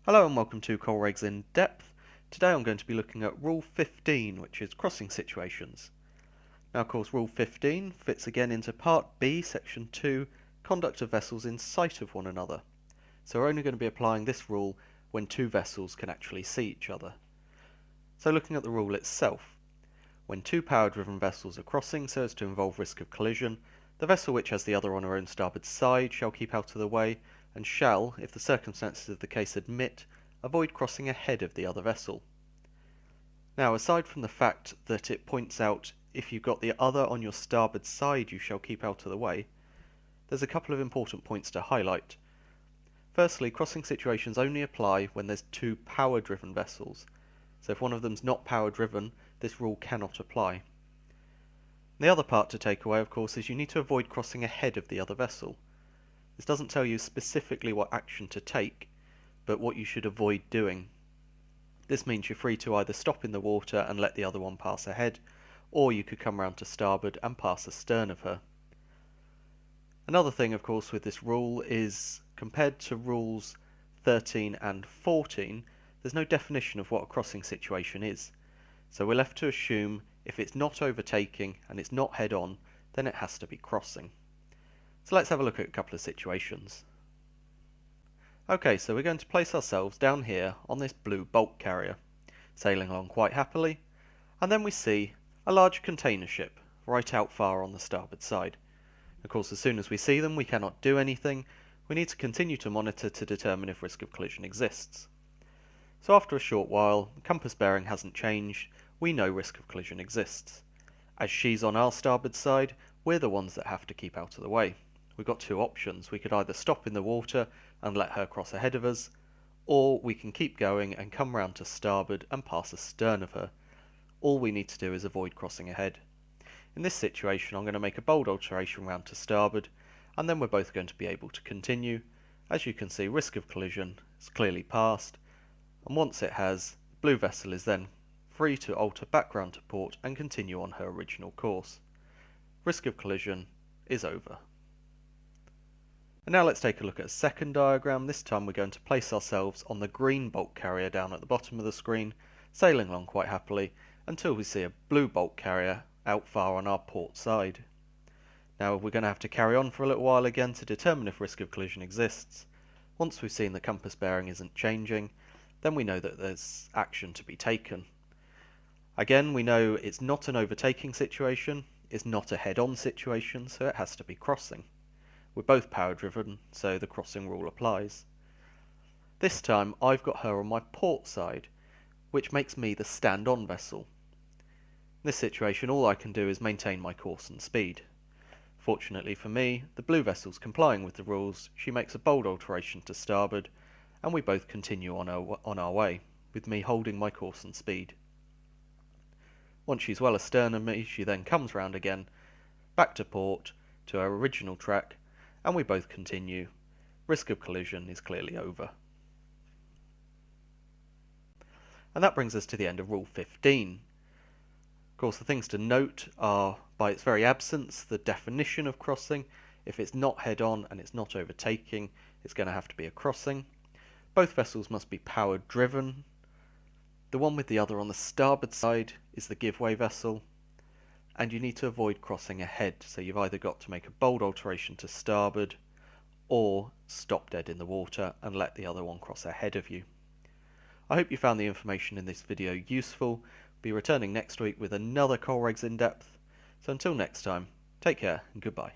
Hello and welcome to COLREGS in Depth. Today I'm going to be looking at Rule 15, which is crossing situations. Now of course Rule 15 fits again into Part B, Section 2, Conduct of Vessels in Sight of one another. So we're only going to be applying this rule when two vessels can actually see each other. So looking at the rule itself, when two power-driven vessels are crossing so as to involve risk of collision, the vessel which has the other on her own starboard side shall keep out of the way and shall, if the circumstances of the case admit, avoid crossing ahead of the other vessel. Now, aside from the fact that it points out if you've got the other on your starboard side you shall keep out of the way, there's a couple of important points to highlight. Firstly, crossing situations only apply when there's two power-driven vessels, so if one of them's not power-driven, this rule cannot apply. The other part to take away, of course, is you need to avoid crossing ahead of the other vessel. This doesn't tell you specifically what action to take, but what you should avoid doing. This means you're free to either stop in the water and let the other one pass ahead, or you could come round to starboard and pass astern of her. Another thing, of course, with this rule is, compared to rules 13 and 14, there's no definition of what a crossing situation is. So we're left to assume if it's not overtaking and it's not head-on, then it has to be crossing. So let's have a look at a couple of situations. Okay, so we're going to place ourselves down here on this blue bulk carrier, sailing along quite happily, and then we see a large container ship right out far on the starboard side. Of course, as soon as we see them, we cannot do anything. We need to continue to monitor to determine if risk of collision exists. So after a short while, the compass bearing hasn't changed, we know risk of collision exists. As she's on our starboard side, we're the ones that have to keep out of the way. We've got two options. We could either stop in the water and let her cross ahead of us, or we can keep going and come round to starboard and pass astern of her. All we need to do is avoid crossing ahead. In this situation, I'm going to make a bold alteration round to starboard, and then we're both going to be able to continue. As you can see, risk of collision is clearly passed, and once it has, the blue vessel is then free to alter back round to port and continue on her original course. Risk of collision is over. And now let's take a look at a second diagram. This time we're going to place ourselves on the green bulk carrier down at the bottom of the screen, sailing along quite happily until we see a blue bulk carrier out far on our port side. Now we're going to have to carry on for a little while again to determine if risk of collision exists. Once we've seen the compass bearing isn't changing, then we know that there's action to be taken. Again, we know it's not an overtaking situation, it's not a head-on situation, so it has to be crossing. We're both power driven, so the crossing rule applies. This time I've got her on my port side, which makes me the stand-on vessel. In this situation all I can do is maintain my course and speed. Fortunately for me, the blue vessel's complying with the rules. She makes a bold alteration to starboard, and we both continue on our way, with me holding my course and speed. Once she's well astern of me, she then comes round again, back to port, to her original track, and we both continue. Risk of collision is clearly over. And that brings us to the end of Rule 15. Of course, the things to note are, by its very absence, the definition of crossing. If it's not head-on and it's not overtaking, it's going to have to be a crossing. Both vessels must be power-driven. The one with the other on the starboard side is the give-way vessel. And you need to avoid crossing ahead, so you've either got to make a bold alteration to starboard or stop dead in the water and let the other one cross ahead of you. I hope you found the information in this video useful. I'll be returning next week with another COLREGS in depth. So until next time, take care and goodbye.